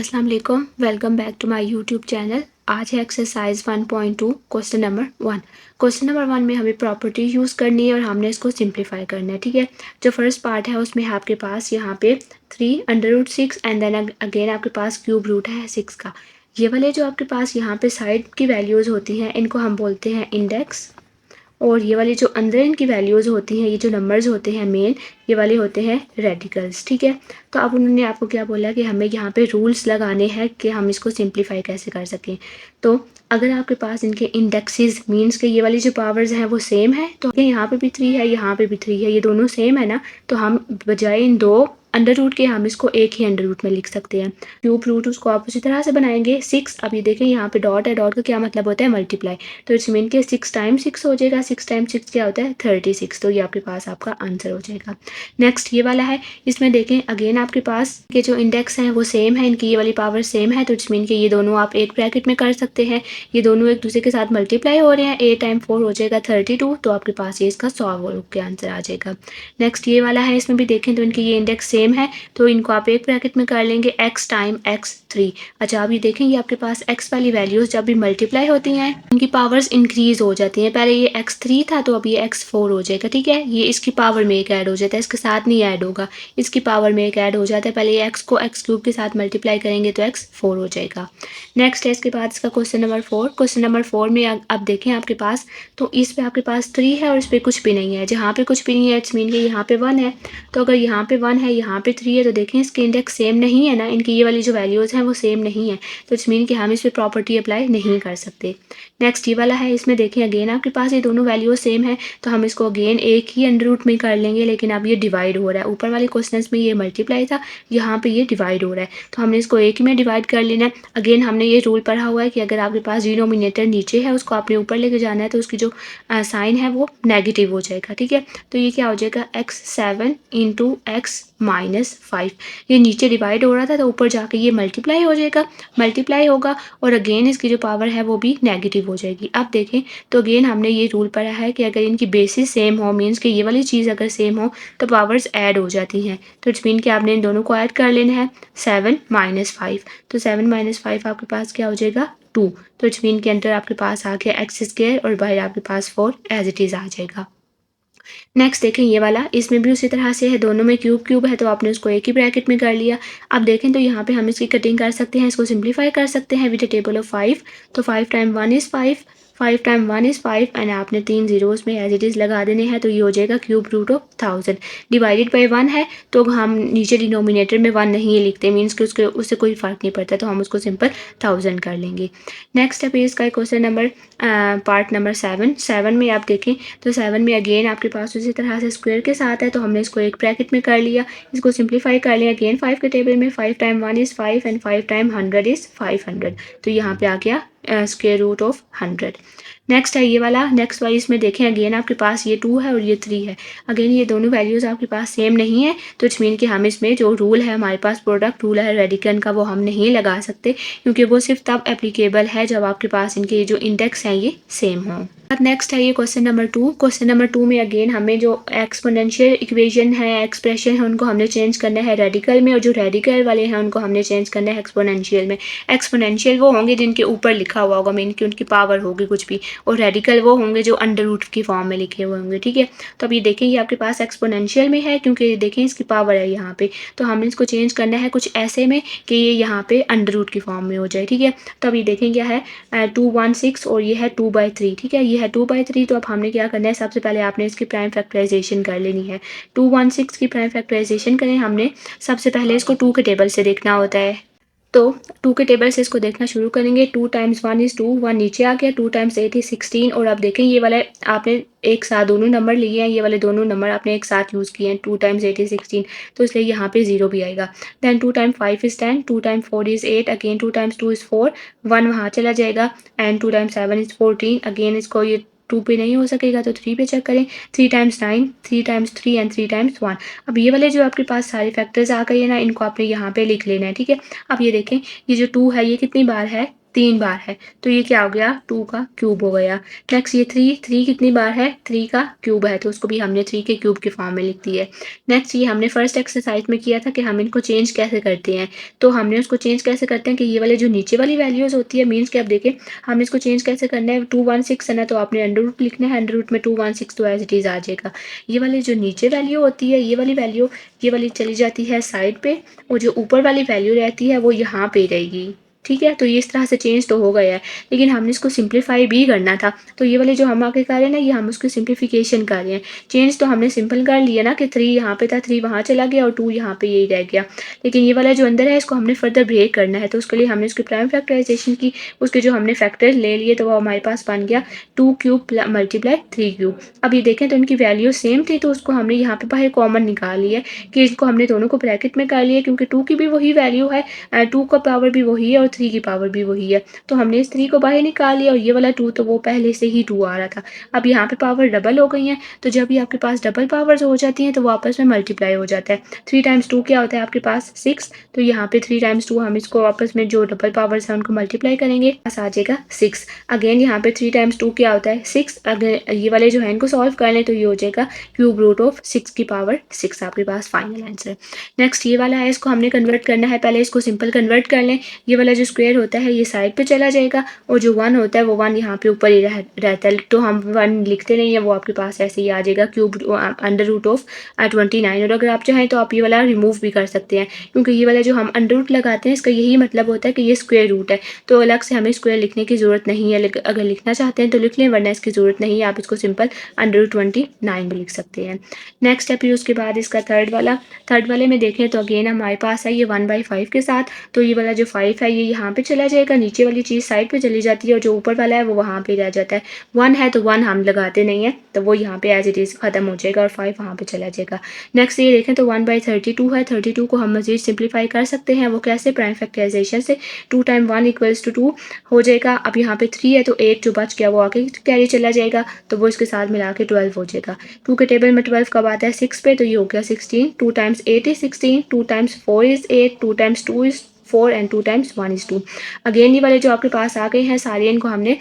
अस्सलाम वालेकुम, welcome back to my YouTube channel. आज है exercise 1.2 question number 1। Question number 1 में हमें प्रॉपर्टी यूज़ करनी है और हमने इसको सिंप्लीफाई करना है। ठीक है, जो फर्स्ट पार्ट है उसमें आपके पास यहाँ पे 3√6 एंड देन अगेन आपके पास क्यूब रूट है 6 का। ये वाले जो आपके पास यहाँ पे साइड की वैल्यूज़ होती हैं इनको हम बोलते हैं इंडेक्स, और ये वाली जो अंदर इनकी वैल्यूज़ होती हैं, ये जो नंबर्स होते हैं मेन, ये वाले होते हैं रेडिकल्स। ठीक है, तो अब उन्होंने आपको क्या बोला कि हमें यहाँ पे रूल्स लगाने हैं कि हम इसको सिंप्लीफाई कैसे कर सकें। तो अगर आपके पास इनके इंडेक्सेस मीन्स के ये वाली जो पावर्स हैं वो सेम है, तो यहाँ पे भी 3 है, यहाँ पे भी 3 है, ये दोनों सेम है ना, तो हम बजाय इन दो अंडर रूट के हम इसको एक ही अंडर रूट में लिख सकते हैं। क्यूब रूट उसको आप उसी तरह से बनाएंगे 6। अब ये देखें यहाँ पे डॉट है, डॉट का क्या मतलब होता है मल्टीप्लाई, तो इट्स मीन के 6 टाइम्स 6 हो जाएगा। 6 टाइम्स 6 क्या होता है 36, तो ये आपके पास आपका आंसर हो जाएगा। नेक्स्ट ये वाला है, इसमें देखें अगेन आपके पास के जो इंडेक्स हैं वो सेम है, इनकी ये वाली पावर सेम है, तो इट्स मीन के ये दोनों आप एक ब्रैकेट में कर सकते हैं। ये दोनों एक दूसरे के साथ मल्टीप्लाई हो रहे हैं, 8 टाइम 4 हो जाएगा 32, तो आपके पास ये इसका 100 के आंसर आ जाएगा। नेक्स्ट ये वाला है, इसमें भी देखें तो इनकी ये इंडेक्स सेम है, तो इनको आप एक ब्रैकेट में कर लेंगे x टाइम x3। अच्छा, अब ये देखें ये आपके पास x वाली वैल्यूज़ जब भी मल्टीप्लाई होती हैं इनकी पावर्स इंक्रीज हो जाती हैं। पहले ये x3 था तो अब ये x4 हो जाएगा। ठीक है, ये इसकी पावर में एक ऐड हो जाता है, इसके साथ नहीं ऐड होगा, इसकी पावर में एक ऐड हो जाता है। पहले ये x को x क्यूब के साथ मल्टीप्लाई करेंगे तो x4 हो जाएगा। नेक्स्ट है इसके बाद इसका क्वेश्चन नंबर 4। क्वेश्चन नंबर 4 में अब देखें आपके पास, तो इस पे आपके पास 3 है और इस पर कुछ भी नहीं है। जहाँ पे कुछ भी नहीं है इट्स मीन कि यहाँ पे 1 है, तो अगर यहाँ पे 1 है यहाँ पे 3 है, तो देखें इसके इंडेक्स सेम नहीं है ना, इनकी ये वाली जो वैल्यूज़ हैं वो सेम नहीं है, तो इट्स मीन कि हम इस पर प्रॉपर्टी अप्लाई नहीं कर सकते। नेक्स्ट ये वाला है, इसमें देखें अगेन आपके पास ये दोनों वैल्यूज सेम है, तो हम इसको अगेन एक ही अंडर रूट में कर लेंगे, लेकिन अब ये डिवाइड हो रहा है। ऊपर वाले क्वेश्चन में ये मल्टीप्लाई था, यहाँ पे ये डिवाइड हो रहा है, तो हमने इसको एक ही में डिवाइड कर लेना है। अगेन हमने ये रूल पढ़ा हुआ है कि अगर आपके पास डिनोमिनेटर नीचे है उसको आपने ऊपर लेके जाना है, तो उसकी जो साइन है वो नेगेटिव हो जाएगा। ठीक है, तो ये क्या हो जाएगा x7 इंटू x-5। ये नीचे डिवाइड हो रहा था तो ऊपर जाके ये मल्टीप्लाई हो जाएगा, मल्टीप्लाई होगा और अगेन इसकी जो पावर है वो भी नेगेटिव हो जाएगी। अब देखें तो अगेन हमने ये रूल पढ़ा है कि अगर इनकी बेसिस सेम हो मीन्स कि ये वाली चीज़ अगर सेम हो तो पावर्स ऐड हो जाती हैं, तो इट्स मीन कि आपने इन दोनों को ऐड कर लेना है। 7 - 5, तो 7 - 5 आपके पास क्या हो जाएगा 2, तो इट्स मीन के अंदर आपके पास आ गया x² और बाहर आपके पास 4 एज इट इज़ आ जाएगा। नेक्स्ट देखें ये वाला, इसमें भी उसी तरह से है, दोनों में क्यूब क्यूब है तो आपने उसको एक ही ब्रैकेट में कर लिया। अब देखें तो यहाँ पे हम इसकी कटिंग कर सकते हैं, इसको सिंप्लीफाई कर सकते हैं विद अ टेबल ऑफ 5। तो 5 time 1 is 5, 5 time 1 is 5 and आपने 3 जीरोज़ में एज इट इज़ लगा देने हैं, तो ये हो जाएगा cube root of 1000 divided by 1 है, तो हम नीचे डिनोमिनेटर में 1 नहीं लिखते मीन्स कि उससे कोई फ़र्क नहीं पड़ता, तो हम उसको सिंपल 1000 कर लेंगे। नेक्स्ट है इसका क्वेश्चन नंबर पार्ट नंबर 7 में आप देखें तो 7 में अगेन आपके पास उसी तरह से स्क्वायर के साथ है, तो हमने इसको एक ब्रैकेट में कर लिया, इसको सिंप्लीफाई कर लिया। अगेन 5 के टेबल में 5 time 1 is 5 and 5 time 100 is 500, तो यहाँ पे आ गया स्क्वायर रूट ऑफ 100। नेक्स्ट है ये वाला, नेक्स्ट वाइज में देखें अगेन आपके पास ये 2 है और ये 3 है, अगेन ये दोनों वैल्यूज़ आपके पास सेम नहीं है, तो इट्स मीन कि हम इसमें जो रूल है हमारे पास प्रोडक्ट रूल है रेडिकन का वो हम नहीं लगा सकते, क्योंकि वो सिर्फ तब एप्लीकेबल है जब आपके पास इनके जो इंडेक्स हैं ये सेम हों। नेक्स्ट है ये क्वेश्चन नंबर 2। क्वेश्चन नंबर 2 में अगेन हमें जो एक्सपोनेंशियल इक्वेशन है एक्सप्रेशन है उनको हमने चेंज करना है रेडिकल में, और जो रेडिकल वाले हैं उनको हमने चेंज करना है एक्सपोनेंशियल में। एक्सपोनेंशियल वो होंगे जिनके ऊपर लिखा हुआ होगा मीन कि उनकी पावर होगी कुछ भी, और रेडिकल वो होंगे जो अंडर रूट की फॉर्म में लिखे हुए होंगे। ठीक है, तो अब ये देखें ये आपके पास एक्सपोनेंशियल में है क्योंकि देखें इसकी पावर है यहाँ पे, तो हमने इसको चेंज करना है कुछ ऐसे में कि ये यहाँ पे अंडर रूट की फॉर्म में हो जाए। ठीक है, तो अब ये देखें क्या है 216 और ये है 2/3। ठीक है, ये है 2/3, तो अब हमने क्या करना है, सबसे पहले आपने इसकी प्राइम फैक्टराइजेशन कर लेनी है। 216 की प्राइम फैक्टराइजेशन करें हमने, सबसे पहले इसको 2 के टेबल से देखना होता है, तो 2 के टेबल से इसको देखना शुरू करेंगे। 2 टाइम्स 1 इज़ 2, 1 नीचे आ गया, 2 टाइम्स 8 इज़ 16, और अब देखें ये वाला आपने एक साथ दोनों नंबर लिए हैं, ये वाले दोनों नंबर आपने एक साथ यूज़ किए हैं, 2 टाइम्स 8 इज़ 16, तो इसलिए यहाँ पे 0 भी आएगा। Then 2 time 5 is 10, 2 time 4 is 8, again 2 times 2 is 4, 1 वहाँ चला जाएगा, एंड 2 टाइम्स 7 इज़ 14, अगेन इसको ये 2 पे नहीं हो सकेगा तो 3 पे चेक करें। 3 टाइम्स 9, 3 टाइम्स 3 एंड 3 टाइम्स 1। अब ये वाले जो आपके पास सारे फैक्टर्स आ गए हैं ना, इनको आपने यहाँ पे लिख लेना है। ठीक है, अब ये देखें ये जो 2 है ये कितनी बार है 3 बार है, तो ये क्या हो गया 2 का क्यूब हो गया। नेक्स्ट ये 3 कितनी बार है 3 का क्यूब है, तो उसको भी हमने 3 के क्यूब के फॉर्म में लिख दिया है। नेक्स्ट ये हमने फर्स्ट एक्सरसाइज में किया था कि हम इनको चेंज कैसे करते हैं, तो हमने उसको चेंज कैसे करते हैं कि ये वाले जो नीचे वाली वैल्यूज़ होती है मीन्स कि अब देखें हमें इसको चेंज कैसे करना है। 216 है ना, तो आपने अंडर रूट लिखना है, अंडर रूट में 216 तो एज इट इज़ आ जाएगा। ये वाली जो नीचे वैल्यू होती है ये वाली वैल्यू ये वाली चली जाती है साइड पे, और जो ऊपर वाली वैल्यू रहती है वो यहाँ पे रहेगी। ठीक है, तो ये इस तरह से चेंज तो हो गया है, लेकिन हमने इसको सिंप्लीफाई भी करना था, तो ये वाले जो हम आगे कर रहे हैं ना ये हम उसकी सिंप्लीफिकेशन कर रहे हैं। चेंज तो हमने सिंपल कर लिया ना कि 3 यहाँ पे था, 3 वहाँ चला गया और 2 यहाँ पे यही रह गया, लेकिन ये वाला जो अंदर है इसको हमने फर्दर ब्रेक करना है, तो उसके लिए हमने उसकी प्राइम फैक्टराइजेशन की, उसके जो हमने फैक्टर्स ले लिए तो वो हमारे पास बन गया 2 क्यूब मल्टीप्लाई 3 क्यूब। अब ये देखें तो इनकी वैल्यू सेम थी, तो उसको हमने यहाँ पे बाहर कॉमन निकाल लिया कि इसको हमने दोनों को ब्रैकेट में कर लिया, क्योंकि 2 की भी वही वैल्यू है, 2 का पावर भी वही है और 3 की पावर भी वही है, तो हमने इस 3 को बाहर निकाल लिया और ये वाला 2 तो वो पहले से ही 2 आ रहा था। अब यहाँ पे पावर डबल हो गई है, तो जब भी आपके पास डबल पावर्स हो जाती हैं तो वो आपस में मल्टीप्लाई हो जाता है। 3 टाइम्स 2 क्या होता है आपके पास 6, तो यहाँ पे 3 टाइम्स 2 हम इसको आपस में जो डबल पावर्स हैं उनको मल्टीप्लाई करेंगे, पास आ जाएगा 6। अगेन यहाँ पे 3 टाइम्स 2 क्या होता है 6, अगर ये वाले जो है इनको सॉल्व कर लें तो ये हो जाएगा क्यूब रूट ऑफ 6 की पावर 6, आपके पास फाइनल आंसर। नेक्स्ट ये वाला है, इसको हमने कन्वर्ट करना है, पहले इसको सिंपल कन्वर्ट कर लें। ये वाला जो स्क्वायर होता है ये साइड पे चला जाएगा और जो 1 होता है वो 1 यहाँ पे ऊपर ही रहता है, तो हम 1 लिखते नहीं है, वो आपके पास ऐसे ही आ जाएगा क्यूब अंडर रूट ऑफ 29। और अगर आप चाहें तो आप ये वाला रिमूव भी कर सकते हैं, क्योंकि ये वाला जो हम अंडर रूट लगाते हैं इसका यही मतलब होता है कि ये स्क्वायर रूट है, तो अलग से हमें स्क्वायर लिखने की ज़रूरत नहीं है। अगर लिखना चाहते हैं तो लिख लें, वरना इसकी ज़रूरत नहीं है, आप इसको सिंपल अंडर रूट 29 भी लिख सकते हैं। नेक्स्ट स्टेप है उसके बाद इसका थर्ड वाले में देखें तो अगेन हमारे पास है ये 1/5 के साथ, तो ये वाला जो 5 है ये यहाँ पे चला जाएगा, नीचे वाली चीज़ साइड पे चली जाती है और जो ऊपर वाला है वो वहाँ पे रह जाता है। 1 है तो 1 हम लगाते नहीं है, तो वो यहाँ पे एज इट इज़ ख़त्म हो जाएगा और 5 वहाँ पे चला जाएगा। नेक्स्ट ये देखें तो 1/32 है, 32 को हम मज़ीद सिंप्लीफाई कर सकते हैं, वो कैसे प्राइम फैक्टराइजेशन से 2 टाइम 1 इक्वल्स टू 2 हो जाएगा। अब यहाँ पे 3 है तो 8 जो बच गया वो आगे कैरी चला जाएगा, तो वो इसके साथ मिला के 12 हो जाएगा। 2 के टेबल में 12 कब आता है 6 पे, तो ये हो गया 16। 2 times 8 is 16, 2 times 4 is 8, 2 times 2 is 4 and 2 times 1 is 2। Again ये वाले जो आपके पास आ गए हैं सारे इनको हमने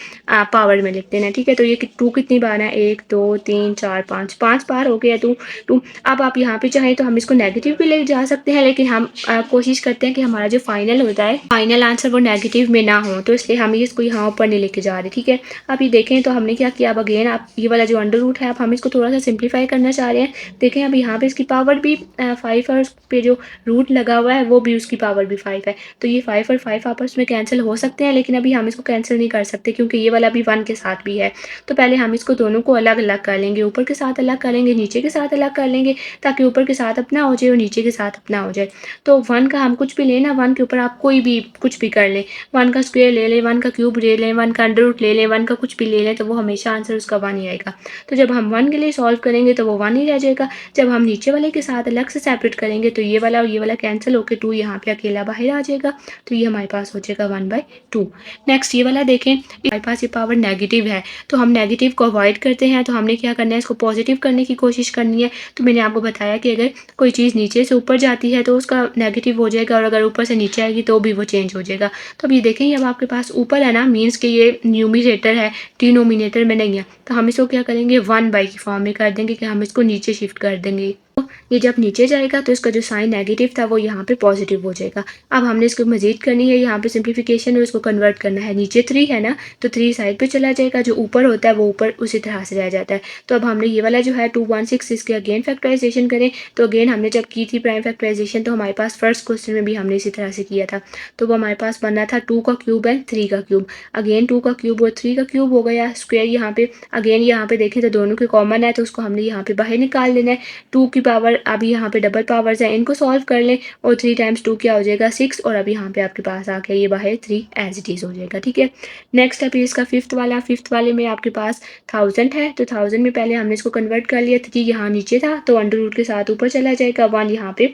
पावर में लिख देना है। ठीक है, तो ये 2 कितनी बार है 1 2 3 4 5 बार हो गया 2। अब आप यहाँ पे चाहें तो हम इसको नेगेटिव भी ले जा सकते हैं, लेकिन हम कोशिश करते हैं कि हमारा जो फाइनल होता है फाइनल आंसर वो नेगेटिव में ना हो, तो इसलिए हम इसको यहाँ ऊपर नहीं लेके जा रहे। ठीक है, अब ये देखें तो हमने क्या किया, अब अगेन आप ये वाला जो अंडर रूट है अब हम इसको थोड़ा सा सिंप्लीफाई करना चाह रहे हैं। देखें अब यहाँ पे इसकी पावर भी 5 और उस पे जो रूट लगा हुआ है वो भी उसकी पावर भी 5 है, तो ये 5 और 5 आपस में कैंसिल हो सकते हैं, लेकिन अभी हम इसको कैंसिल नहीं कर सकते क्योंकि ये वाला भी 1 के साथ भी है। तो पहले हम इसको दोनों को अलग अलग कर लेंगे, ऊपर के साथ अलग कर लेंगे, नीचे के साथ अलग कर लेंगे, ताकि ऊपर के साथ अपना हो जाए और नीचे के साथ अपना हो जाए। तो 1 का हम कुछ भी लें ना, 1 के ऊपर आप कोई भी कुछ भी कर लें, 1 का स्क्वायर ले लें, 1 का क्यूब ले लें, 1 का अंडर रूट ले लें, 1 का कुछ भी ले लें, तो वो हमेशा आंसर उसका 1 ही आएगा। तो जब हम 1 के लिए सॉल्व करेंगे तो वो 1 ही रह जाएगा। जब हम नीचे वाले के साथ अलग से सेपरेट करेंगे तो ये वाला और ये वाला कैंसिल होकर 2 यहाँ पे अकेला बाहर आ जाएगा, तो ये हमारे पास हो जाएगा 1/2। नेक्स्ट ये वाला देखें, हमारे पास ये पावर नेगेटिव है, तो हम नेगेटिव को अवॉइड करते हैं, तो हमने क्या करना है इसको पॉजिटिव करने की कोशिश करनी है। तो मैंने आपको बताया कि अगर कोई चीज़ नीचे से ऊपर जाती है तो उसका नेगेटिव हो जाएगा, और अगर ऊपर से नीचे आएगी तो भी वो चेंज हो जाएगा। तो अब ये देखें अब आपके पास ऊपर है ना, मीन्स कि ये न्यूमिनेटर है, डिनोमिनेटर में नहीं है, तो हम इसको क्या करेंगे 1/, की फॉर्म में कर देंगे कि हम इसको नीचे शिफ्ट कर देंगे। ये जब नीचे जाएगा तो इसका जो साइन नेगेटिव था वो यहाँ पे पॉजिटिव हो जाएगा। अब हमने इसको मजीद करनी है, यहाँ पे सिंप्लीफिकेशन और इसको कन्वर्ट करना है। नीचे 3 है ना, तो 3 साइड पे चला जाएगा, जो ऊपर होता है वो ऊपर उसी तरह से रह जाता है। तो अब हमने ये वाला जो है 216 इसके अगेन फैक्टराइजेशन करें, तो अगेन हमने जब की थी प्राइम फैक्टराइजेशन तो हमारे पास फर्स्ट क्वेश्चन में भी हमने इसी तरह से किया था, तो वो हमारे पास बनना था 2 का क्यूब एंड 3 का क्यूब। अगेन 2 का क्यूब और 3 का क्यूब हो गया स्क्वायर यहाँ पे। अगेन यहाँ पे देखें तो दोनों के कॉमन है, तो उसको हमने यहाँ पे बाहर निकाल लेना है। 2 की पावर अभी यहाँ पे डबल पावर्स है, इनको सॉल्व कर लें, और 3 टाइम्स 2 क्या हो जाएगा 6, और अभी यहाँ पे आपके पास आ गया ये बाहर 3 एज इट इज़ हो जाएगा। ठीक है, नेक्स्ट अभी इसका फिफ्थ वाले में आपके पास 1000 है, तो 1000 में पहले हमने इसको कन्वर्ट कर लिया। 3 यहाँ नीचे था तो अंडर रूट के साथ ऊपर चला जाएगा, 1 यहाँ पे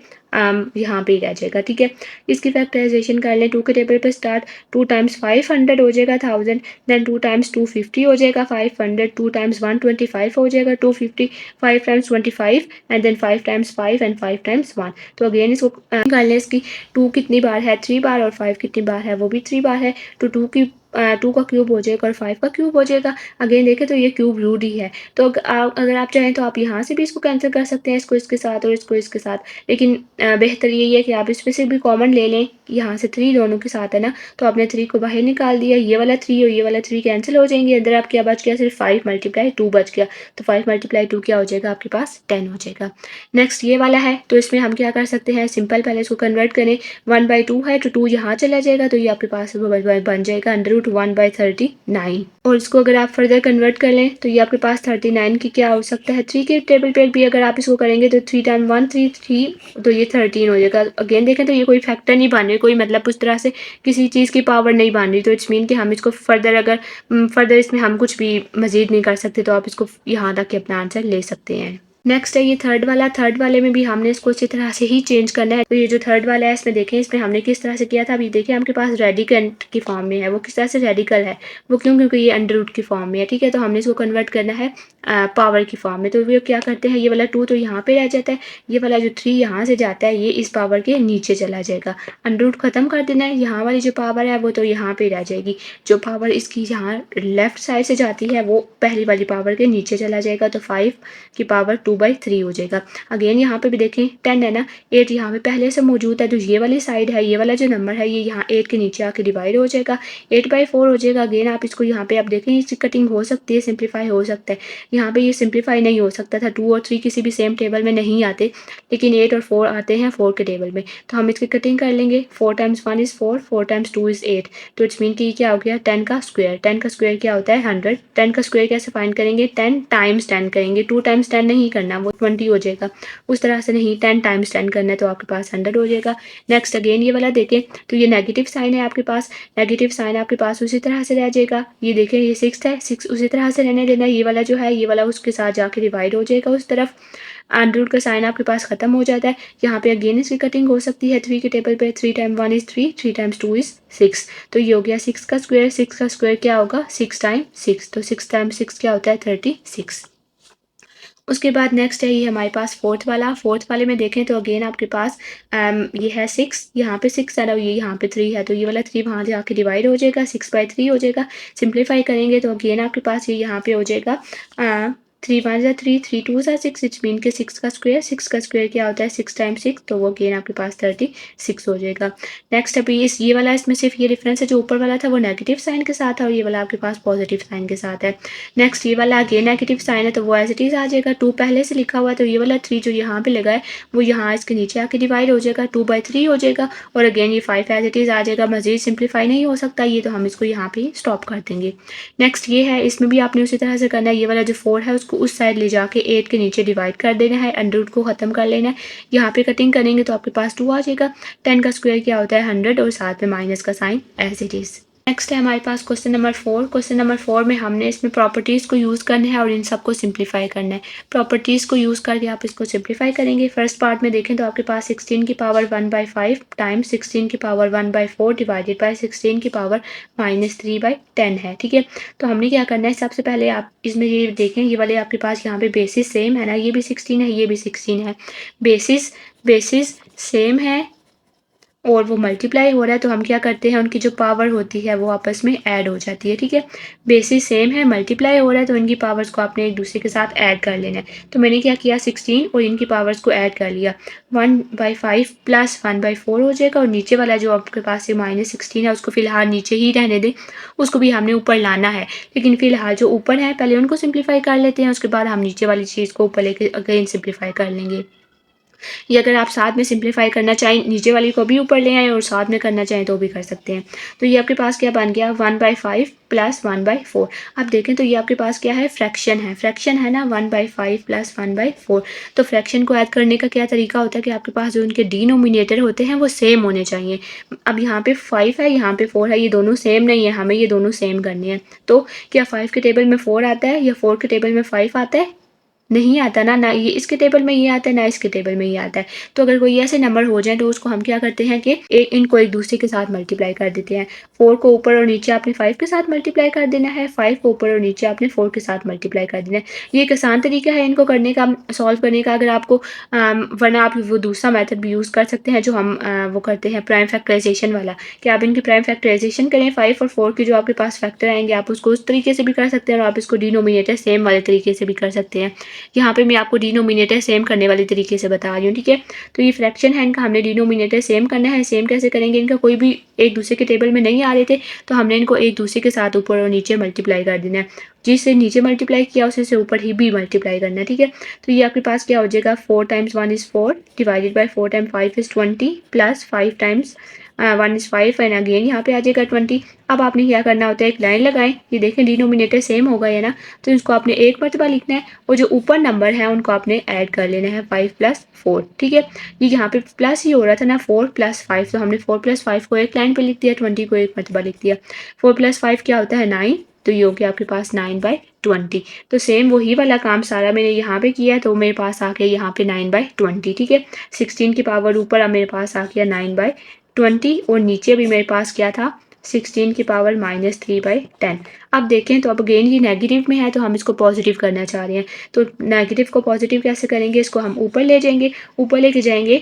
यहाँ पे ही रह जाएगा, ठीक है। इसकी फैक्टराइजेशन कर लें, 2 के टेबल पे स्टार्ट, 2 टाइम्स 500 हो जाएगा 1000, देन 2 टाइम्स 250 हो जाएगा 500, 2 टाइम्स 125 हो जाएगा 250, 5 times 25 and then 5 times 5 and 5 times 1। तो अगेन इसको कर लें, इसकी 2 कितनी बार है 3 बार, और 5 कितनी बार है वो भी 3 बार है, तो 2 का क्यूब हो जाएगा और 5 का क्यूब हो जाएगा। अगेन देखें तो ये क्यूब रूट ही है, तो अगर आप चाहें तो आप यहाँ से भी इसको कैंसिल कर सकते हैं, इसको इसके साथ और इसको इसके साथ, लेकिन बेहतर यही है कि आप इसमें से भी कॉमन ले लें। यहाँ से 3 दोनों के साथ है ना, तो आपने 3 को बाहर निकाल दिया, ये वाला 3 और ये वाला 3 कैंसिल हो जाएंगे, अंदर आप क्या बच गया, सिर्फ 5 मल्टीप्लाई 2 बच गया, तो 5 मल्टीप्लाई 2 क्या हो जाएगा आपके पास 10 हो जाएगा। नेक्स्ट ये वाला है, तो इसमें हम क्या कर सकते हैं, सिंपल पहले इसको कन्वर्ट करें, 1/2 है तो 2 यहाँ चला जाएगा, तो ये आपके पास बन जाएगा √1/39। और इसको अगर आप फर्दर कन्वर्ट कर लें तो ये आपके पास 39 की क्या हो सकता है, 3 के टेबल पे भी अगर आप इसको करेंगे तो 3 टाइम 1 3 3, तो ये 13 हो जाएगा। अगेन देखें तो ये कोई फैक्टर नहीं बन रही, कोई मतलब उस तरह से किसी चीज़ की पावर नहीं बन रही, तो इट्स मीन कि हम इसको फर्दर अगर फर्दर इसमें हम कुछ भी मजीद नहीं कर सकते, तो आप इसको यहाँ तक के अपना आंसर ले सकते हैं। नेक्स्ट है ये थर्ड वाला, थर्ड वाले में भी हमने इसको इसी तरह से ही चेंज करना है। तो ये जो थर्ड वाला है इसमें देखें, इसमें हमने किस तरह से किया था, अभी देखिए आपके पास रेडिकल की फॉर्म में है, वो किस तरह से रेडिकल है, वो क्यों, क्योंकि ये अंडर रूट की फॉर्म में है, ठीक है। तो हमने इसको कन्वर्ट करना है पावर की फॉर्म में, तो वो क्या करते हैं, ये वाला 2 तो यहाँ पे रह जाता है, ये वाला जो 3 यहाँ से जाता है ये इस पावर के नीचे चला जाएगा, अंडर रूट खत्म कर देना है, यहाँ वाली जो पावर है वो तो यहाँ पे रह जाएगी, जो पावर इसकी यहाँ लेफ्ट साइड से जाती है वो पहली वाली पावर के नीचे चला जाएगा, तो 5 की पावर 2/3 हो जाएगा। अगेन यहाँ पे भी देखें 10 है ना, 8 यहाँ पे पहले से मौजूद है, तो ये वाली साइड है, ये वाला जो नंबर है ये यहाँ 8 के नीचे आके डिवाइड हो जाएगा, 8/4 हो जाएगा। अगेन आप इसको यहाँ पे आप देखें इसकी कटिंग हो सकती है, सिंप्लीफाई हो सकता है, यहाँ पे ये सिंप्लीफाई नहीं हो सकता था, 2 और 3 किसी भी सेम टेबल में नहीं आते, लेकिन 8 और 4 आते हैं 4 के टेबल में, तो हम इसकी कटिंग कर लेंगे, 4 टाइम्स 1 इज़ 4, 4 टाइम्स 2 इज़ 8, तो इट्स मीन कि क्या हो गया 10 का स्क्वायर, 10 का स्क्वायर क्या होता है 100, 10 का स्क्वायर कैसे फाइंड करेंगे, 10 टाइम्स 10 करेंगे, 2 टाइम्स 10 नहीं करना, वो 20 हो जाएगा, उस तरह से नहीं, 10 टाइम्स 10 करना है, तो आपके पास 100 हो जाएगा। नेक्स्ट अगेन ये वाला देखें, तो ये नेगेटिव साइन है आपके पास, नेगेटिव साइन आपके पास उसी तरह से रह जाएगा, ये देखें ये 6 है, 6 उसी तरह से रहने देना, ये वाला जो है ये वाला उसके साथ जाके डिवाइड हो जाएगा उस तरफ, अंडर रूट का साइन आपके पास खत्म हो जाता है। यहाँ पे अगेन इसकी कटिंग हो सकती है 3 के टेबल पे, 3 टाइम 1 इज़ 3, 3 टाइम्स 2 इज़ 6, तो ये हो गया 6 का स्क्वायर, 6 का स्क्वायर क्या होगा 6 टाइम 6, तो 6 टाइम 6 क्या होता है 36। उसके बाद नेक्स्ट है ये हमारे पास फोर्थ वाला, फोर्थ वाले में देखें तो अगेन आपके पास ये है 6, यहाँ पे 6 है ना, ये यहाँ पे 3 है, तो ये वाला 3 वहाँ जाके डिवाइड हो जाएगा, 6/3 हो जाएगा। सिंप्लीफाई करेंगे तो अगेन आपके पास ये यहाँ पे हो जाएगा 3 1 ज़ा 3, 3 2 ज़ा 6, इट्स मीन के 6 का स्क्वायर, 6 का स्क्वायर क्या होता है 6 टाइम 6, तो वो अगेन आपके पास 36 हो जाएगा। नेक्स्ट अभी ये वाला, इसमें सिर्फ ये डिफरेंस है, जो ऊपर वाला था वो नेगेटिव साइन के साथ है और ये वाला आपके पास पॉजिटिव साइन के साथ है। नेक्स्ट ये वाला अगेन नेगेटिव साइन है, तो वो एज इट इज़ आ जाएगा, 2 पहले से लिखा हुआ है, तो ये वाला 3 जो यहाँ पे लगा है वो यहाँ इसके नीचे आके डिवाइड हो जाएगा, 2/3 हो जाएगा, और अगेन ये 5 एज इट इज़ आ जाएगा, मजीद सिंप्लीफाई नहीं हो सकता ये, तो हम इसको यहाँ पे स्टॉप कर देंगे। नेक्स्ट ये है, इसमें भी आपने उसी तरह से करना है, ये वाला जो 4 है उसको उस साइड ले जाके 8 के नीचे डिवाइड कर देना है, अंडर रूट को ख़त्म कर लेना है, यहाँ पे कटिंग करेंगे तो आपके पास 2 आ जाएगा, 10 का स्क्वायर क्या होता है 100 और साथ में माइनस का sign as it is. Next है हमारे पास क्वेश्चन नंबर 4, क्वेश्चन नंबर 4 में हमने इसमें प्रॉपर्टीज़ को यूज़ करना है और इन सबको सिंप्लीफाई करना है। प्रॉपर्टीज़ को यूज़ करके आप इसको सिंप्लीफाई करेंगे। फर्स्ट पार्ट में देखें तो आपके पास 16 की पावर 1/5 टाइम्स 16 की पावर 1/4 डिवाइडेड बाय 16 की पावर -3/10 है, ठीक है। तो हमने क्या करना है, सबसे पहले आप इसमें ये देखें, ये वाले आपके पास यहाँ पे बेसिस सेम है ना, ये भी 16 है, ये भी 16 है, बेसिस सेम है और वो मल्टीप्लाई हो रहा है, तो हम क्या करते हैं, उनकी जो पावर होती है वो आपस में ऐड हो जाती है, ठीक है। बेसिस सेम है, मल्टीप्लाई हो रहा है, तो इनकी पावर्स को आपने एक दूसरे के साथ ऐड कर लेना है। तो मैंने क्या किया, 16 और इनकी पावर्स को ऐड कर लिया, 1/5 प्लस 1/4 हो जाएगा, और नीचे वाला जो आपके पास ये -16 है उसको फिलहाल नीचे ही रहने दें, उसको भी हमने ऊपर लाना है, लेकिन फिलहाल जो ऊपर है पहले उनको सिंप्लीफाई कर लेते हैं, उसके बाद हम नीचे वाली चीज़ को ऊपर लेके अगेन सिंप्लीफाई कर लेंगे। या अगर आप साथ में सिंप्लीफाई करना चाहें, नीचे वाली को भी ऊपर ले आएँ और साथ में करना चाहें तो भी कर सकते हैं। तो ये आपके पास क्या बन गया, 1/5 प्लस 1/4। अब देखें तो ये आपके पास क्या है, फ्रैक्शन है ना, 1/5 प्लस 1/4। तो फ्रैक्शन को ऐड करने का क्या तरीका होता है कि आपके पास जो उनके डिनोमिनेटर होते हैं वो सेम होने चाहिए। अब यहाँ पे 5 है, यहाँ पे 4 है, ये दोनों सेम नहीं है, हमें ये दोनों सेम करने हैं। तो क्या 5 के टेबल में 4 आता है या 4 के टेबल में 5 आता है? नहीं आता ना ये इसके टेबल में ये आता है, ना इसके टेबल में ये आता है। तो अगर कोई ऐसे नंबर हो जाए तो उसको हम क्या करते हैं कि इनको एक दूसरे के साथ मल्टीप्लाई कर देते हैं। 4 को ऊपर और नीचे आपने 5 के साथ मल्टीप्लाई कर देना है, 5 को ऊपर और नीचे आपने 4 के साथ मल्टीप्लाई कर देना है। ये एक आसान तरीका है इनको करने का, सॉल्व करने का। अगर आपको वरना आप वो दूसरा मेथड भी यूज़ कर सकते हैं जो हम वो करते हैं प्राइम फैक्टराइजेशन वाला, कि आप इनकी प्राइम फैक्टराइजेशन करें। 5 और 4 के जो आपके पास फैक्टर आएंगे आप उसको उस तरीके से भी कर सकते हैं और आप इसको डिनोमिनेटर सेम वाले तरीके से भी कर सकते हैं। यहाँ पे मैं आपको डिनोमिनेटर सेम करने वाले तरीके से बता रही हूँ, ठीक है। तो ये फ्रैक्शन है, इनका हमने डिनोमिनेटर सेम करना है। सेम कैसे करेंगे, इनका कोई भी एक दूसरे के टेबल में नहीं आ रहे थे तो हमने इनको एक दूसरे के साथ ऊपर और नीचे मल्टीप्लाई कर देना है। जिससे नीचे मल्टीप्लाई किया उसे से ऊपर ही भी मल्टीप्लाई करना है, ठीक है। तो ये आपके पास क्या हो जाएगा, 4 times 1 is 4 divided by 4 times 5 is 20 plus 5 times 1 is 5 and again यहाँ पे आ जाएगा 20। अब आपने क्या करना होता है, एक लाइन लगाएं, ये देखें डिनोमिनेटर सेम हो गया है ना, तो इसको आपने एक मरतबा लिखना है और जो ऊपर नंबर है उनको आपने ऐड कर लेना है 5 प्लस 4, ठीक है। ये यहाँ पे प्लस ही हो रहा था ना 4 प्लस 5, तो हमने 4 प्लस 5 को एक लाइन पे लिख दिया, 20 को एक मरतबा लिख दिया। 4 प्लस 5 क्या होता है 9, तो ये हो गया आपके पास 9/20। तो सेम वही वाला काम सारा मैंने यहाँ पे किया, तो मेरे पास आ गया यहाँ पे 9/20, ठीक है। 16 की पावर ऊपर अब मेरे पास आ गया 9/20 और नीचे भी मेरे पास क्या था 16 की पावर -3/10। अब देखें तो अब अगेन ये नेगेटिव में है तो हम इसको पॉजिटिव करना चाह रहे हैं। तो नेगेटिव को पॉजिटिव कैसे करेंगे, इसको हम ऊपर ले जाएंगे, ऊपर लेके जाएंगे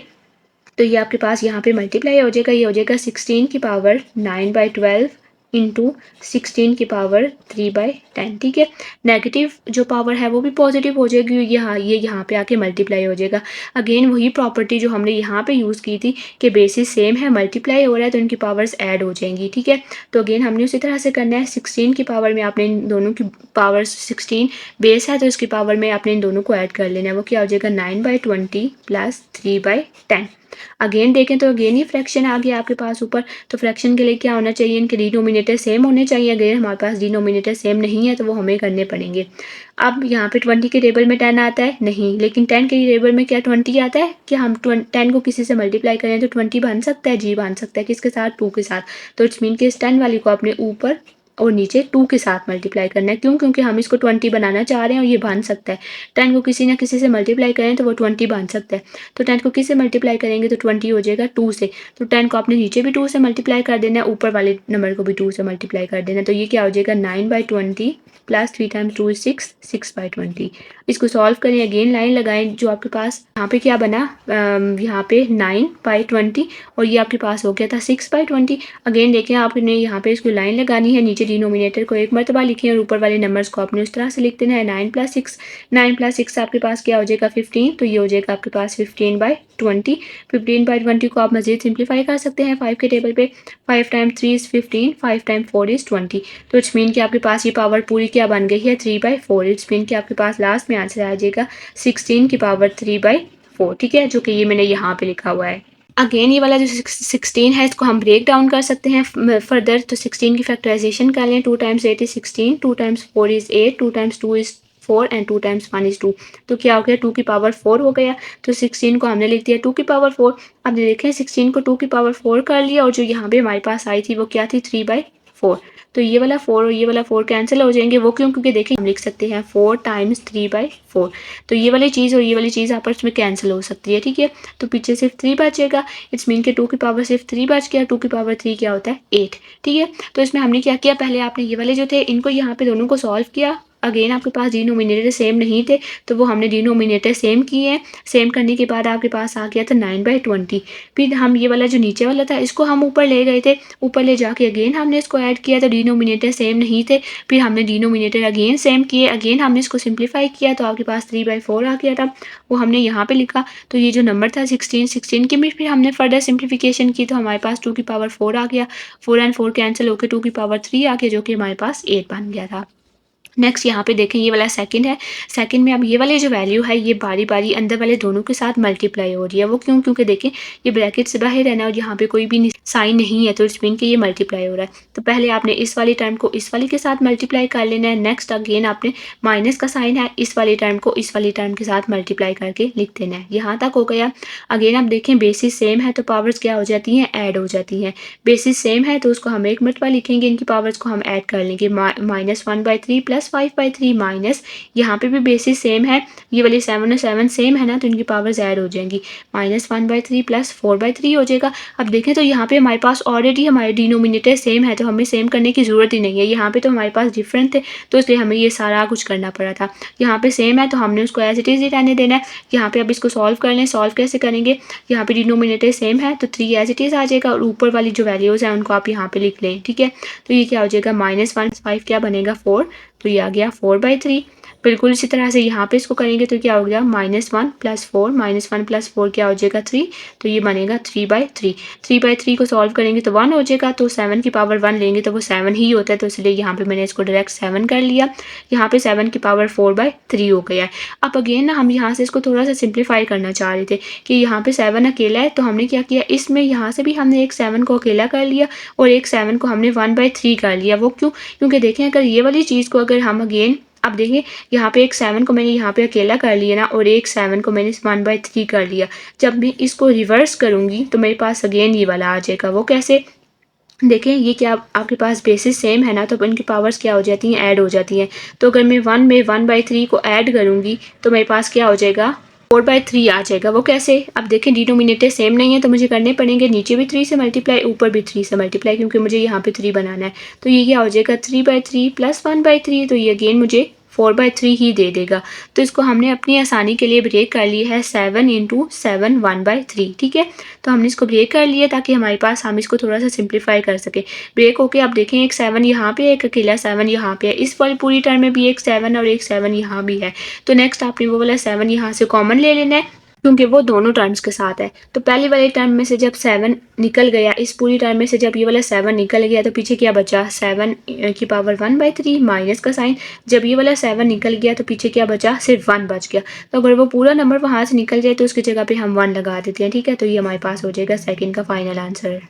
तो ये आपके पास यहाँ पे मल्टीप्लाई हो जाएगा। ये हो जाएगा 16 की पावर 9/12 इंटू 16 की पावर 3/10, ठीक है। नेगेटिव जो पावर है वो भी पॉजिटिव हो जाएगी, ये यहाँ पे आके मल्टीप्लाई हो जाएगा। अगेन वही प्रॉपर्टी जो हमने यहाँ पे यूज़ की थी कि बेसिस सेम है, मल्टीप्लाई हो रहा है तो इनकी पावर्स ऐड हो जाएंगी, ठीक है। तो अगेन हमने उसी तरह से करना है। 16 की पावर में आपने इन दोनों की पावर 16 बेस है तो इसकी पावर में आपने इन दोनों को ऐड कर लेना है। वो क्या हो जाएगा 9/20 प्लस 3/10। अगेन देखें तो अगेन ये फ्रैक्शन आ गया आपके पास ऊपर। तो फ्रैक्शन के लिए क्या होना चाहिए, इनके डिनोमिनेटर सेम होने चाहिए। अगर हमारे पास डिनोमिनेटर सेम नहीं है तो वो हमें करने पड़ेंगे। अब यहाँ पे 20 के टेबल में 10 आता है नहीं, लेकिन 10 के टेबल में क्या 20 आता है, कि हम 10 को किसी से मल्टीप्लाई करें तो 20 बन सकता है, जी बन सकता है। किसके साथ, 2 के साथ। तो इट्स मीन कि इस 10 वाली को अपने ऊपर और नीचे 2 के साथ मल्टीप्लाई करना है। क्यों, क्योंकि हम इसको 20 बनाना चाह रहे हैं और ये बन सकता है। 10 को किसी ना किसी से मल्टीप्लाई करें तो वो 20 बन सकता है। तो 10 को किस से मल्टीप्लाई करेंगे तो 20 हो जाएगा 2 से। तो 10 को आपने नीचे भी 2 से मल्टीप्लाई कर देना है, ऊपर वाले नंबर को भी 2 से मल्टीप्लाई कर देना है। तो ये क्या हो जाएगा 9/20 प्लस 3 टाइम्स 2 इज 6, 6/20। इसको सॉल्व करें, अगेन लाइन लगाएं जो आपके पास यहाँ पे क्या बना, यहाँ पे 9/20 और ये आपके पास हो गया था 6/20। अगेन देखें आपने यहाँ पे इसको लाइन लगानी है, नीचे डिनोमिनेटर को एक मरतबा लिखें और ऊपर वाले नंबर्स को आपने उस तरह से लिख देना है। 9 + 6, 9 + 6 आपके पास क्या हो जाएगा 15, तो ये हो जाएगा आपके पास 15/20। 15/20 को आप मज़ीद सिंप्लीफाई कर सकते हैं 5 के टेबल पे। 5 टाइम्स 3 इज़ 15, 5 टाइम्स 4 इज़ 20। तो इट्स मीन कि आपके पास ये पावर पूरी क्या बन गई है 3/4। इट्स मीन कि आपके पास लास्ट में आंसर आ जाएगा 16 की पावर 3/4, ठीक है, जो कि ये मैंने यहाँ पे लिखा हुआ है। अगेन ये वाला जो 16 है इसको हम ब्रेक डाउन कर सकते हैं फर्दर। तो 16 की फैक्टराइजेशन कर लें। 2 times 8 is 16, 2 times 4 is 8, 2 times 2 is 4 and 2 times 1 is 2। तो क्या हो गया 2 की पावर 4 हो गया। तो 16 को हमने लिख दिया 2 की पावर 4। अब देखें 16 को 2 की पावर 4 कर लिया और जो यहाँ पे हमारे पास आई थी वो क्या थी 3/4। तो ये वाला 4 और ये वाला 4 कैंसिल हो जाएंगे। वो क्यों, क्योंकि देखिए हम लिख सकते हैं 4 टाइम्स 3/4। तो ये वाली चीज़ और ये वाली चीज़ आपस में कैंसिल हो सकती है, ठीक है। तो पीछे सिर्फ 3 बचेगा। इट्स मीन के 2 की पावर सिर्फ 3 बच गया। 2 की पावर 3 क्या होता है 8, ठीक है। तो इसमें हमने क्या किया, पहले आपने ये वाले जो थे इनको यहाँ पे दोनों को सॉल्व किया। अगेन आपके पास डिनोमिनेटर सेम नहीं थे तो वो हमने डिनोमिनेटर सेम किए हैं। सेम करने के बाद आपके पास आ गया था 9/20। फिर हम ये वाला जो नीचे वाला था इसको हम ऊपर ले गए थे। ऊपर ले जाके अगेन हमने इसको ऐड किया तो डिनोमिनेटर सेम नहीं थे। फिर हमने डिनोमिनेटर अगेन सेम किए, अगेन हमने इसको सिंप्लीफाई किया तो आपके पास 3/4 आ गया था। वो हमने यहाँ पे लिखा। तो ये जो नंबर था 16 की में फिर हमने फर्दर सिंप्लीफिकेशन की तो हमारे पास 2 की पावर 4 आ गया। 4 एंड 4 कैंसिल होकर 2 की पावर 3 आ गया जो कि हमारे पास 8 बन गया था। नेक्स्ट यहाँ पे देखें ये वाला सेकंड है। सेकंड में अब ये वाली जो वैल्यू है ये बारी बारी अंदर वाले दोनों के साथ मल्टीप्लाई हो रही है। वो क्यों, क्योंकि देखें ये ब्रैकेट से बाहर है ना और यहाँ पे कोई भी साइन नहीं है तो इट्स मीन कि ये मल्टीप्लाई हो रहा है। तो पहले आपने इस वाली टर्म को इस वाली के साथ मल्टीप्लाई कर लेना है। नेक्स्ट अगेन आपने माइनस का साइन है, इस वाली टर्म को इस वाली टर्म के साथ मल्टीप्लाई करके लिख देना है। यहाँ तक हो गया। अगेन आप देखें बेसिस सेम है तो पावर्स क्या हो जाती हैं, ऐड हो जाती हैं। बेसिस सेम है तो उसको हम एक मरतबा लिखेंगे, इनकी पावर्स को हम ऐड कर लेंगे। -1/3 + प्लस 5/3 माइनस, यहाँ पे भी बेसिस सेम है, ये वाली 7 और 7 सेम है ना, तो इनकी पावर्स ऐड हो जाएंगी, -1/3 प्लस 4/3 हो जाएगा। अब देखें तो यहाँ पे हमारे पास ऑलरेडी हमारे डिनोमिनेटर सेम है, तो हमें सेम करने की ज़रूरत ही नहीं है। यहाँ पे तो हमारे पास डिफरेंट थे, तो इसलिए हमें ये सारा कुछ करना पड़ा था। यहाँ पे सेम है तो हमने उसको एज इट इज़ ही रहने देना है। यहाँ पे अब इसको सॉल्व कर लें। सॉल्व कैसे करेंगे, यहाँ पे डिनोमिनेटर सेम है तो 3 एज इट इज़ आ जाएगा, और ऊपर वाली जो वैल्यूज़ हैं उनको आप यहाँ पे लिख लें, ठीक है। तो ये क्या हो जाएगा, -1/5 क्या बनेगा 4, तो ये आ गया 4/3। बिल्कुल इसी तरह से यहाँ पे इसको करेंगे तो क्या हो गया, -1 + 4, -1 + 4 क्या हो जाएगा 3, तो ये बनेगा 3/3। 3/3 को सॉल्व करेंगे तो 1 हो जाएगा, तो 7 की पावर 1 लेंगे तो वो 7 ही होता है, तो इसलिए यहाँ पे मैंने इसको डायरेक्ट 7 कर लिया। यहाँ पे 7 की पावर 4/3 हो गया है। अब अगेन ना हम यहाँ से इसको थोड़ा सा सिंप्लीफाई करना चाह रहे थे कि यहाँ पे 7 अकेला है, तो हमने क्या किया, इसमें यहाँ से भी हमने एक 7 को अकेला कर लिया और एक 7 को हमने 1/3 कर लिया। वो क्यों, क्योंकि देखें अगर ये वाली चीज़ को अगर हम अगेन, अब देखिए यहाँ पे एक 7 को मैंने यहाँ पे अकेला कर लिया ना, और एक 7 को मैंने 1/3 कर लिया। जब मैं इसको रिवर्स करूँगी तो मेरे पास अगेन ये वाला आ जाएगा। वो कैसे, देखें ये क्या, आपके पास बेसिस सेम है ना, तो इनकी पावर्स क्या हो जाती हैं, ऐड हो जाती हैं। तो अगर मैं 1 में 1/3 को ऐड करूँगी तो मेरे पास क्या हो जाएगा, 4/3 आ जाएगा। वो कैसे, अब देखें डिनोमिनेटर सेम नहीं है तो मुझे करने पड़ेंगे नीचे भी 3 से मल्टीप्लाई, ऊपर भी 3 से मल्टीप्लाई, क्योंकि मुझे यहाँ पे 3 बनाना है। तो ये क्या हो जाएगा, 3/3 + 1/3, तो ये अगेन मुझे 4/3 ही दे देगा। तो इसको हमने अपनी आसानी के लिए ब्रेक कर लिया है 7 × 7 1/3, ठीक है। तो हमने इसको ब्रेक कर लिया ताकि हमारे पास, हम इसको थोड़ा सा सिंप्लीफाई कर सकें। ब्रेक होके आप देखें एक 7 यहाँ पे, एक अकेला 7 यहाँ पे है। इस वाली पूरी टर्म में भी एक 7 और एक 7 यहाँ भी है। तो नेक्स्ट आपने वो वाला 7 यहाँ से कॉमन ले लेना है, क्योंकि वो दोनों टर्म्स के साथ है। तो पहली वाले टर्म में से जब 7 निकल गया, इस पूरी टर्म में से जब ये वाला 7 निकल गया, तो पीछे क्या बचा, 7 की पावर 1/3 माइनस का साइन। जब ये वाला 7 निकल गया तो पीछे क्या बचा, सिर्फ 1 बच गया। तो अगर वो पूरा नंबर वहाँ से निकल जाए तो उसकी जगह पे हम 1 लगा देते हैं, ठीक है। तो ये हमारे पास हो जाएगा सेकंड का फाइनल आंसर।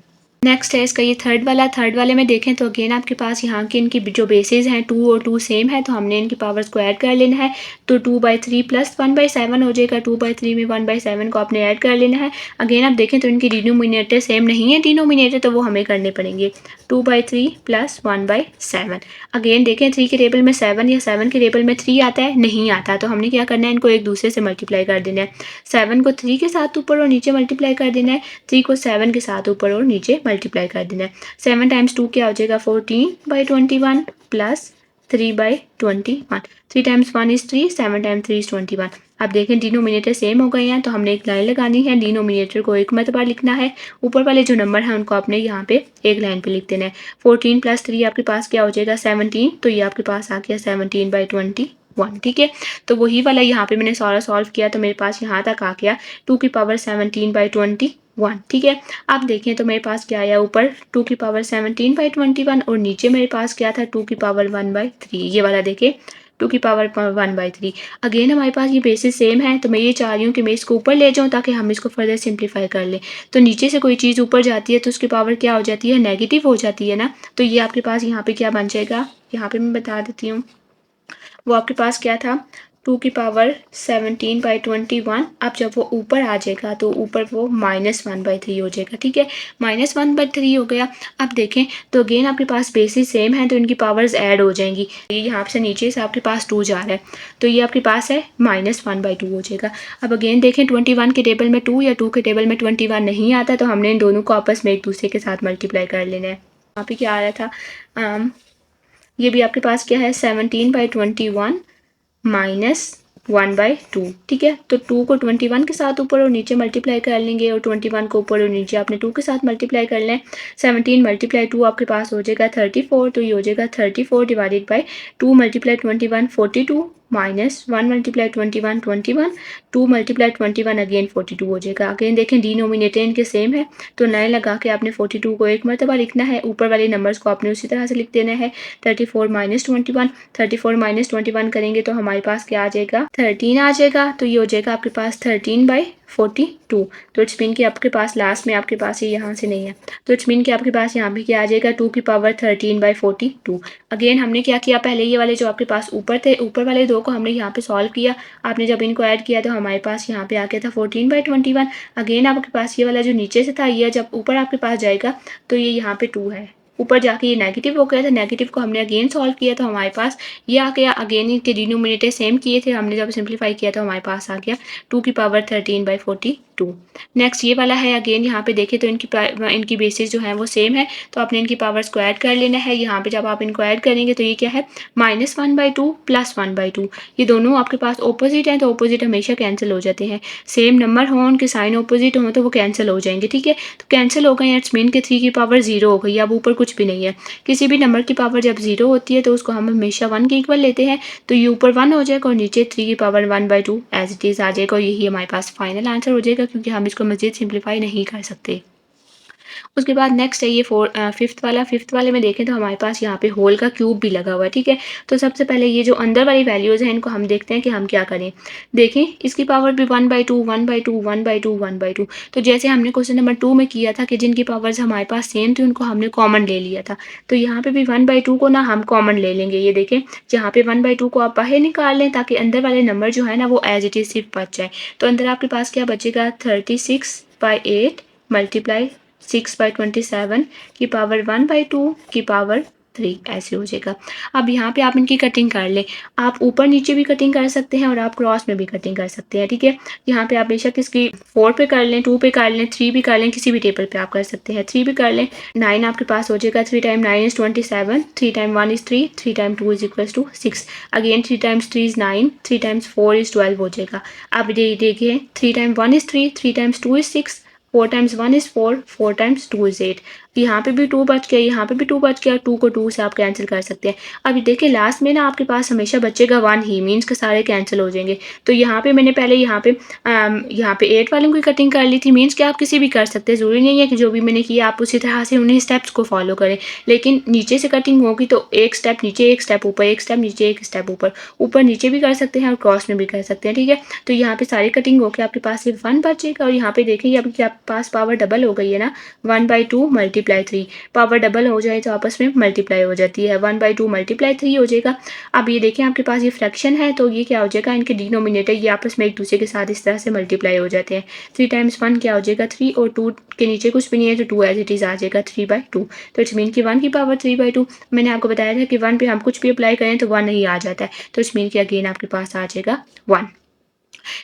नेक्स्ट है इसका ये थर्ड वाला। थर्ड वाले में देखें तो अगेन आपके पास यहाँ की इनकी जो बेसिस हैं 2 और 2 सेम है, तो हमने इनकी पावर्स को ऐड कर लेना है। तो 2/3 + 1/7 हो जाएगा। 2/3 में 1/7 को आपने ऐड कर लेना है। अगेन आप देखें तो इनकी डिनोमिनेटर सेम नहीं है, डिनोमिनेटर तो वो हमें करने पड़ेंगे। 2/3 + 1/7। अगेन देखें 3 के टेबल में 7 या 7 के टेबल में 3 आता है, नहीं आता, तो हमने क्या करना है, इनको एक दूसरे से मल्टीप्लाई कर देना है। 7 को 3 के साथ ऊपर और नीचे मल्टीप्लाई कर देना है, 3 को 7 के साथ ऊपर और नीचे मल्टीप्लाई कर देना है। 7 × 2 क्या हो जाएगा, 14/21 + 3/21। 3 × 1 is 3, 7 × 3 is 21। अब देखें डिनोमिनेटर सेम हो गए हैं, तो हमने एक लाइन लगानी है, डिनोमिनेटर को एक मरतबा लिखना है, ऊपर वाले जो नंबर हैं उनको आपने यहाँ पे एक लाइन पे लिख देना है। 14 + 3 आपके पास क्या हो जाएगा, 17, तो ये आपके पास आ गया 17/21, ठीक है। तो वही वाला यहाँ पे मैंने सारा सॉल्व किया तो मेरे पास यहाँ तक आ गया 2 की पावर 17/21, ठीक है। अब देखें तो मेरे पास क्या आया, ऊपर 2 की पावर 17/21 और नीचे मेरे पास क्या था, 2 की पावर 1/3। ये वाला देखें 2 की पावर 1/3। अगेन हमारे पास ये बेसिस सेम है, तो मैं ये चाह रही हूँ कि मैं इसको ऊपर ले जाऊँ ताकि हम इसको फर्दर सिंप्लीफाई कर लें। तो नीचे से कोई चीज़ ऊपर जाती है तो उसकी पावर क्या हो जाती है, नेगेटिव हो जाती है ना। तो ये आपके पास यहाँ पे क्या बन जाएगा, यहाँ पे मैं बता देती हूँ। वो आपके पास क्या था, 2 की पावर 17/21। अब जब वो ऊपर आ जाएगा तो ऊपर वो -1/3 हो जाएगा, ठीक है। -1/3 हो गया। अब देखें तो अगेन आपके पास बेसिस सेम है, तो इनकी पावर्स ऐड हो जाएंगी। ये यहाँ से नीचे से आपके पास 2 जा रहा है, तो ये आपके पास है -1/2 हो जाएगा। अब अगेन देखें 21 के टेबल में 2 या 2 के टेबल में 21 नहीं आता, तो हमने इन दोनों को आपस में एक दूसरे के साथ मल्टीप्लाई कर लेना है। यहाँ पे क्या आ रहा था, ये भी आपके पास क्या है 17/21 -1/2, ठीक है। तो 2 को 21 के साथ ऊपर और नीचे मल्टीप्लाई कर लेंगे और 21 को ऊपर और नीचे आपने 2 के साथ मल्टीप्लाई कर लें। 17 × 2 आपके पास हो जाएगा 34, तो ये हो जाएगा 34 डिवाइडेड बाई 2 × 21 42 -1 × 21 21, 2 × 21 अगेन 42 हो जाएगा। अगेन देखें डिनोमिनेटर इनके सेम है, तो नए लगा के आपने 42 को एक मरतबा लिखना है, ऊपर वाले नंबर्स को आपने उसी तरह से लिख देना है। 34 - 21 करेंगे तो हमारे पास क्या आ जाएगा, 13 आ जाएगा। तो ये हो जाएगा आपके पास 13/42। तो इट्स मीन कि आपके पास लास्ट में आपके पास ये यहाँ से नहीं है, तो इट्स मीन कि आपके पास यहाँ पे क्या आ जाएगा, 2 की पावर 13/42। अगेन हमने क्या किया, पहले ये वाले जो आपके पास ऊपर थे, ऊपर वाले 2 को हमने यहाँ पे सॉल्व किया। आपने जब इनको ऐड किया तो हमारे पास यहाँ पे आ गया था 14/21। अगेन आपके पास ये वाला जो नीचे से था, ये जब ऊपर आपके पास जाएगा तो ये यहाँ पे 2 है, ऊपर जाके ये नेगेटिव हो गया था, नेगेटिव को हमने अगेन सॉल्व किया तो हमारे पास ये आ गया। अगेन इनके डिनोमिनेटर सेम किए थे हमने, जब सिंप्लीफाई किया तो हमारे पास आ गया 2^13/42। नेक्स्ट ये वाला है, अगेन यहाँ पे देखें तो इनकी बेसिस जो है वो सेम है, तो आपने इनकी पावर स्क्वायर कर लेना है। यहाँ पे जब आप इनको ऐड करेंगे तो ये क्या है, -1/2 + 1/2। ये दोनों आपके पास ऑपोजिट हैं, तो ऑपोजिट हमेशा कैंसिल हो जाते हैं। सेम नंबर हो, उनके साइन ऑपोजिट हो तो वो कैंसिल हो जाएंगे, ठीक है। तो कैंसिल हो गए, इट्स मीन के 3 की पावर 0 हो गई। अब ऊपर कुछ भी नहीं है। किसी भी नंबर की पावर जब 0 होती है तो उसको हम हमेशा 1 के इक्वल लेते हैं, तो ये ऊपर 1 हो जाएगा और नीचे 3 की पावर 1/2 एज इट इज़ आ जाएगा, और यही हमारे पास फाइनल आंसर हो जाएगा, क्योंकि हम इसको मज़ीद सिंप्लीफाई नहीं कर सकते। उसके बाद नेक्स्ट है ये फिफ्थ वाले में देखें तो हमारे पास यहाँ पे होल का क्यूब भी लगा हुआ है, ठीक है। तो सबसे पहले ये जो अंदर वाली वैल्यूज़ हैं इनको हम देखते हैं कि हम क्या करें। देखें इसकी पावर भी 1/2 1/2 1/2 1/2। तो जैसे हमने क्वेश्चन नंबर 2 में किया था कि जिनकी पावर्स हमारे पास सेम थी उनको हमने कॉमन ले लिया था, तो यहाँ पे भी 1/2 को ना हम कॉमन ले लेंगे। ये देखें जहाँ पे 1/2 को आप बाहर निकाल लें ताकि अंदर वाले नंबर जो है ना वो एज इट इज़ सिर्फ बच जाए। तो अंदर आपके पास क्या बचेगा, 36/8 मल्टीप्लाई 6/27 की पावर 1/2 की पावर 3 ऐसे हो जाएगा। अब यहाँ पे आप इनकी कटिंग कर लें। आप ऊपर नीचे भी कटिंग कर सकते हैं और आप क्रॉस में भी कटिंग कर सकते हैं, ठीक है। यहाँ पे आप बेशक इसकी 4 पे कर लें, 2 पे कर लें, 3 भी कर लें, किसी भी टेबल पे आप कर सकते हैं। 3 भी कर लें, 9 आपके पास हो जाएगा। 3 × 9 = 27, 3 × 1 = 3, 3 × 2 = 6। अगेन 3 × 3 = 9, 3 × 4 = 12 हो जाएगा। अब देखिए 3 × 1 = 3, 3 × 2 = 6, 4 × 1 = 4, 4 × 2 = 8। यहाँ पे भी 2 बच गया, यहाँ पे भी 2 बच गया, 2 को 2 से आप कैंसिल कर सकते हैं। अभी देखिए लास्ट में ना आपके पास हमेशा बचेगा 1 ही, मीन्स के सारे कैंसिल हो जाएंगे। तो यहाँ पे मैंने पहले यहाँ पे 8 वालों की कटिंग कर ली थी, मीन्स कि आप किसी भी कर सकते हैं, ज़रूरी नहीं है कि जो भी मैंने किया आप उसी तरह से उन्हीं स्टेप्स को फॉलो करें। लेकिन नीचे से कटिंग होगी तो एक स्टेप नीचे, एक स्टेप ऊपर, एक स्टेप नीचे, एक स्टेप ऊपर, ऊपर नीचे भी कर सकते हैं और क्रॉस में भी कर सकते हैं, ठीक है। तो यहाँ पे सारी कटिंग होकर आपके पास सिर्फ 1 बचेगा, और यहाँ पे देखिए आपके पास पावर डबल हो गई है ना, 1/2 × 3। पावर डबल हो जाए तो आपस में मल्टीप्लाई हो जाती है, 1/2 × 3 हो जाएगा। अब ये देखें आपके पास ये फ्रैक्शन है, तो ये क्या हो जाएगा, इनके डिनोमिनेटर ये आपस में एक दूसरे के साथ इस तरह से मल्टीप्लाई हो जाते हैं। 3 × 1 क्या हो जाएगा, 3, और 2 के नीचे कुछ भी नहीं है तो 2 एज इट इज़ आ जाएगा 3/2। तो इट्स मीन कि 1 की पावर 3/2। मैंने आपको बताया था कि 1 पे हम कुछ भी अप्लाई करें तो 1 ही आ जाता है, तो इट्स मीन कि अगेन आपके पास आ जाएगा 1।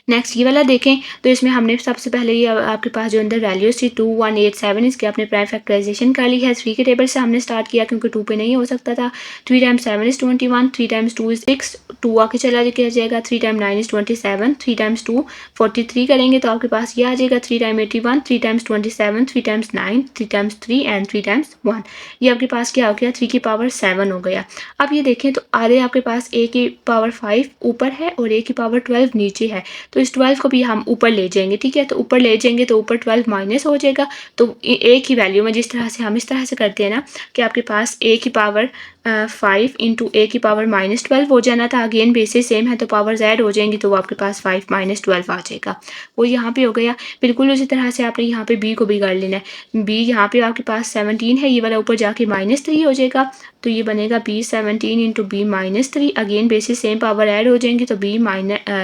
नेक्स्ट ये वाला देखें तो इसमें हमने सबसे पहले ये आपके पास जो अंदर वैल्यूज थी 2187, इसके आपने प्राइम फैक्टराइजेशन कर ली है। 3 के टेबल से हमने स्टार्ट किया क्योंकि 2 पे नहीं हो सकता था। 3 × 7 = 21, 3 × 2 = 6, 2 आके चला जाएगा। 3 × 9 = 27, 3 × 2 43 करेंगे तो आपके पास ये आ जाएगा 3 × 81, 3 × 27, 3 × 9, 3 × 3 एंड 3 × 1। ये आपके पास क्या हो गया, 3 की पावर 7 हो गया। अब ये देखें तो आधे आपके पास a की पावर 5 ऊपर है और a की पावर 12 नीचे है, तो इस 12 को भी हम ऊपर ले जाएंगे, ठीक है। तो ऊपर ले जाएंगे तो ऊपर 12 माइनस हो जाएगा। तो एक ही वैल्यू में जिस तरह से हम इस तरह से करते हैं ना कि आपके पास a की पावर 5 × a की पावर -12 हो जाना था। अगेन बेसिस सेम है तो पावर्स ऐड हो जाएंगी, तो वो आपके पास 5 - 12 आ जाएगा। वो यहाँ पे हो गया। बिल्कुल उसी तरह से आपने यहाँ पे b को भी कर लेना है। b यहाँ पे आपके पास 17 है, ये वाला ऊपर जाके -3 हो जाएगा, तो ये बनेगा b 17 × b -3। Again basis same power add हो जाएंगी तो b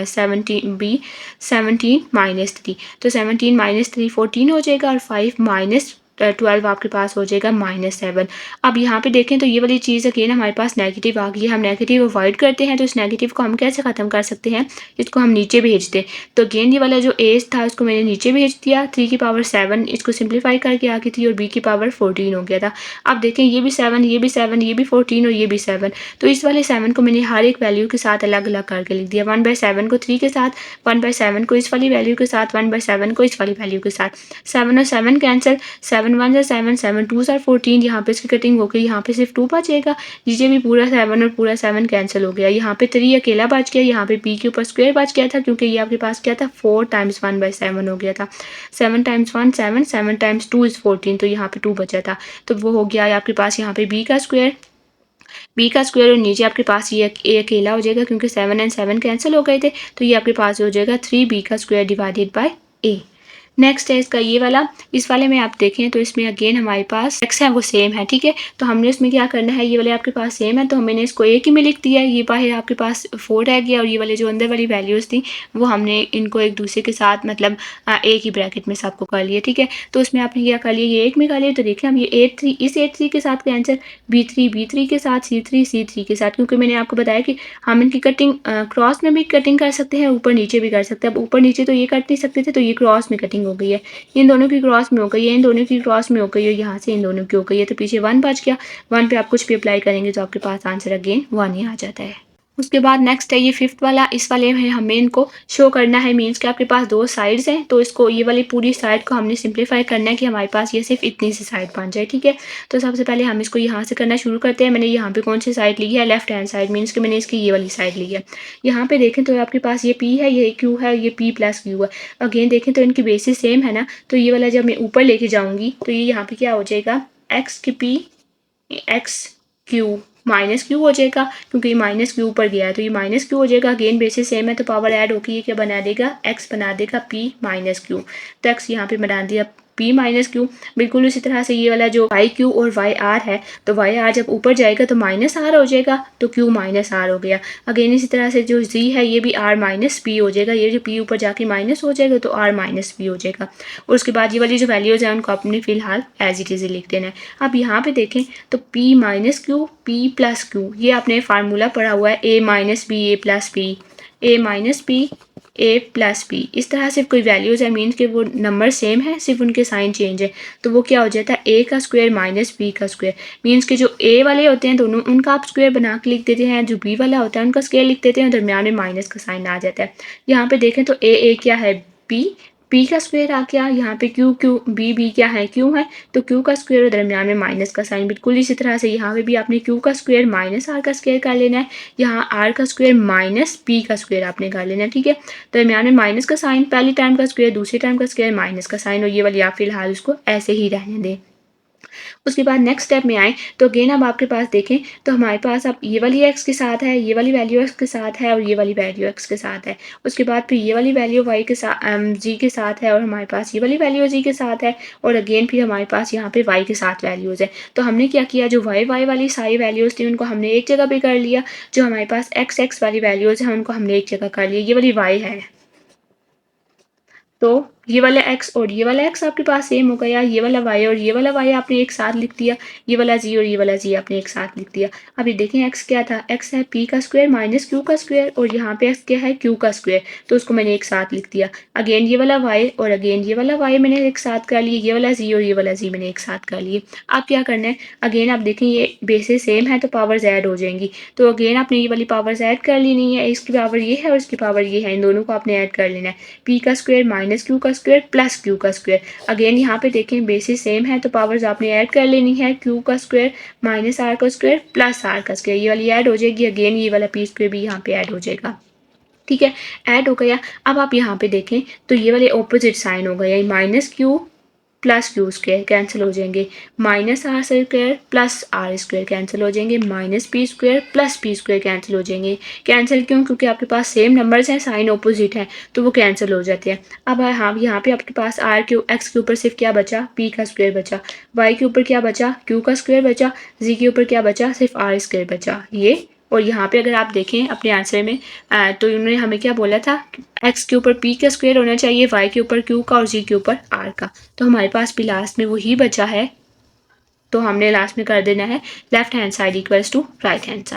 17 -3, तो 17 - 3 14 हो जाएगा, और 5 - 12 आपके पास हो जाएगा -7। अब यहाँ पे देखें तो ये वाली चीज़ अगेन हमारे पास नेगेटिव आ गई है। हम नेगेटिव अवॉइड करते हैं, तो इस नेगेटिव को हम कैसे ख़त्म कर सकते हैं, इसको हम नीचे भेज दें। तो अगेन ये वाला जो एज था इसको मैंने नीचे भेज दिया। 3 की पावर 7 इसको सिंप्लीफाई करके आ गई थी, और b की पावर 14 हो गया था। अब देखें ये भी 7, ये भी 7, ये भी 14 और ये भी 7। तो इस वाले 7 को मैंने हर एक वैल्यू के साथ अलग अलग करके लिख दिया। 1/7 को 3 के साथ, 1/7 को इस वाली वैल्यू के साथ, 1/7 को इस वाली वैल्यू के साथ। 7 और 7 कैंसिल, 7 1 7, 7 2 14। यहाँ पे इसकी कटिंग हो गई, यहाँ पे सिर्फ 2 बचेगा। नीचे भी पूरा 7 और पूरा 7 कैंसिल हो गया। यहाँ पे 3 अकेला बच गया, यहाँ पे p के ऊपर स्क्वायर बच गया था, क्योंकि ये आपके पास क्या था 4 × 1/7 हो गया था। 7 × 1 7, 7 × 2 = 14, तो यहाँ पे 2 बचा था, तो वो हो गया आपके पास यहाँ पे b का स्क्वायर, और नीचे आपके पास ये a अकेला हो जाएगा क्योंकि 7 और 7 कैंसिल हो गए थे, तो ये आपके पास हो जाएगा 3b² divided by a। Next है इसका ये वाला, इस वाले में आप देखें तो इसमें अगेन हमारे पास x है वो सेम है, ठीक है। तो हमने इसमें क्या करना है, ये वाले आपके पास सेम है तो मैंने इसको एक ही में लिख दिया, ये बाहर आपके पास 4 रह गया और ये वाले जो अंदर वाली वैल्यूज़ थी वो हमने इनको एक दूसरे के साथ मतलब एक ही ब्रैकेट में सबको कर लिया, ठीक है। तो उसमें आपने क्या कर लिया, ये एक में कर लिया, तो देखिए हम ये 8 3 इस 8 3 के साथ का आंसर, B3 के साथ, C3 के साथ, क्योंकि मैंने आपको बताया कि हम इनकी कटिंग क्रॉस में भी कटिंग कर सकते हैं, ऊपर नीचे भी कर सकते हैं। अब ऊपर नीचे तो ये कट नहीं सकते थे, तो ये क्रॉस में कटिंग हो गई है, इन दोनों की क्रॉस में हो गई है, इन दोनों की क्रॉस में हो गई है, यहाँ से इन दोनों की हो गई है, तो पीछे 1 बच गया। 1 पे आप कुछ भी अप्लाई करेंगे तो आपके पास आंसर अगेन 1 ही आ जाता है। उसके बाद नेक्स्ट है ये फिफ्थ वाला, इस वाले में हमें इनको शो करना है, मीन्स कि आपके पास 2 साइड्स हैं, तो इसको ये वाली पूरी साइड को हमने सिंप्लीफाई करना है कि हमारे पास ये सिर्फ इतनी सी साइड बन जाए, ठीक है। तो सबसे पहले हम इसको यहाँ से करना शुरू करते हैं। मैंने यहाँ पे कौन सी साइड ली है, लेफ्ट हैंड साइड, मीन्स कि मैंने इसकी ये वाली साइड ली है। यहाँ पे देखें तो आपके पास ये P है, ये Q है, ये P प्लस Q है। अगेन देखें तो इनकी बेसिस सेम है ना, तो ये वाला जब मैं ऊपर लेके जाऊँगी तो ये यहाँ पे क्या हो जाएगा, एक्स की P x Q minus Q हो जाएगा, क्योंकि ये माइनस क्यू ऊपर गया है तो ये माइनस क्यू हो जाएगा। अगेन बेसिस सेम है तो पावर ऐड होकर ये क्या बना देगा, एक्स बना देगा पी माइनस क्यू। तो एक्स यहाँ पे बना दिया पी माइनस क्यू। बिल्कुल उसी तरह से ये वाला जो वाई क्यू और वाई आर है, तो वाई आर जब ऊपर जाएगा तो माइनस आर हो जाएगा, तो क्यू माइनस आर हो गया। अगेन इसी तरह से जो जी है ये भी आर माइनस पी हो जाएगा, ये जो पी ऊपर जाके माइनस हो जाएगा तो आर माइनस पी हो जाएगा। और उसके बाद ये वाली जो वैल्यूज़ हैं उनको अपने फिलहाल एज इट इज़ लिख देना है। अब यहाँ पे देखें तो P minus q P plus q, ये आपने फार्मूला पढ़ा हुआ है, A minus b a plus p, a minus p a plus p. इस तरह से कोई वैल्यूज़ है, मीन्स के वो नंबर सेम है, सिर्फ उनके साइन चेंज है, तो वो क्या हो जाता है ए का स्क्वायर माइनस बी का स्क्वायर। मीन्स के जो ए वाले होते हैं दोनों, उनका आप स्क्वायर बना के लिख देते हैं, जो बी वाला होता है उनका स्क्वायर लिख देते हैं, दरमियान में माइनस का साइन आ जाता है। यहाँ पे देखें तो ए क्या है, पी का स्क्वायर आ गया, यहाँ पे क्यू बी क्या है, क्यू है, तो क्यू का स्क्वायर और दरमियान में माइनस का साइन। बिल्कुल इसी तरह से यहाँ पे भी आपने क्यू का स्क्वायर माइनस आर का स्क्वायर कर लेना है, यहाँ आर का स्क्वायर माइनस पी का स्क्वायर आपने कर लेना है, ठीक है। दरमियान में माइनस का साइन, पहली टाइम का स्क्वायर, दूसरी टाइम का स्क्वायर, माइनस का साइन, और ये वाली आप फिलहाल उसको ऐसे ही रहने दें। उसके बाद नेक्स्ट स्टेप में आए तो अगेन अब आपके पास देखें तो हमारे पास अब ये वाली एक्स के साथ है, ये वाली वैल्यू एक्स के साथ है और ये वाली वैल्यू एक्स के साथ है। उसके बाद फिर ये वाली वैल्यू वाई के साथ जी के साथ है और हमारे पास ये वाली वैल्यू जी के साथ है, और अगेन फिर हमारे पास यहाँ पे वाई के साथ वैल्यूज़ है। तो हमने क्या किया, जो वाई वाली सारी वैल्यूज़ थी उनको हमने एक जगह पे कर लिया, जो हमारे पास एक्स वाली वैल्यूज़ हैं उनको हमने एक जगह कर लिया। ये वाली वाई है तो ये वाला x और ये वाला x आपके पास सेम हो गया, ये वाला y और ये वाला y आपने एक साथ लिख दिया, ये वाला g और ये वाला g आपने एक साथ लिख दिया। अब ये देखें x क्या था, x है p का स्क्वायर माइनस q का स्क्वायर, और यहाँ पे x क्या है, q का स्क्वायर, तो उसको मैंने एक साथ लिख दिया। अगेन ये वाला y और अगेन ये वाला y मैंने एक साथ कर लिए, ये वाला g और ये वाला g मैंने एक साथ कर लिए। अब क्या करना है, अगेन आप देखें ये बेसिस सेम है तो पावर्स ऐड हो जाएंगी, तो अगेन आपने ये वाली पावर्स ऐड कर लेनी है, इसकी पावर ये है और इसकी पावर ये है, इन दोनों को आपने ऐड कर लेना है। p का स्क्वायर माइनस q का स्क्वायर प्लस क्यू का स्क्वायर। अगेन यहाँ पे देखें बेसिस सेम है तो पावर्स आपने ऐड कर लेनी है, क्यू का स्क्वायर माइनस आर का स्क्वायर प्लस आर का स्क्वायर, ये वाली ऐड हो जाएगी। अगेन ये वाला पी स्क्वायर भी यहाँ पे ऐड हो जाएगा, ठीक है, ऐड हो गया। अब आप यहाँ पे देखें तो ये वाले ऑपोजिट साइन हो गए, minus q plus q square cancel हो जाएंगे, minus r square plus r square cancel हो जाएंगे, minus p square plus p square cancel हो जाएंगे। कैंसिल क्यों, क्योंकि आपके पास सेम नंबर्स हैं, साइन ऑपोजिट है तो वो कैंसिल हो जाते हैं। अब हाँ यहाँ पे आपके पास आर क्यू एक्स के ऊपर सिर्फ क्या बचा, पी का स्क्वायर बचा, वाई के ऊपर क्या बचा, क्यू का स्क्वायर बचा, जी के ऊपर क्या बचा, सिर्फ आर स्क्वायर बचा ये। और यहाँ पे अगर आप देखें अपने आंसर में तो उन्होंने हमें क्या बोला था, एक्स के ऊपर पी का स्क्वायर होना चाहिए, वाई के ऊपर क्यू का और जी के ऊपर आर का, तो हमारे पास भी लास्ट में वही बचा है, तो हमने लास्ट में कर देना है left hand side equals to right hand side.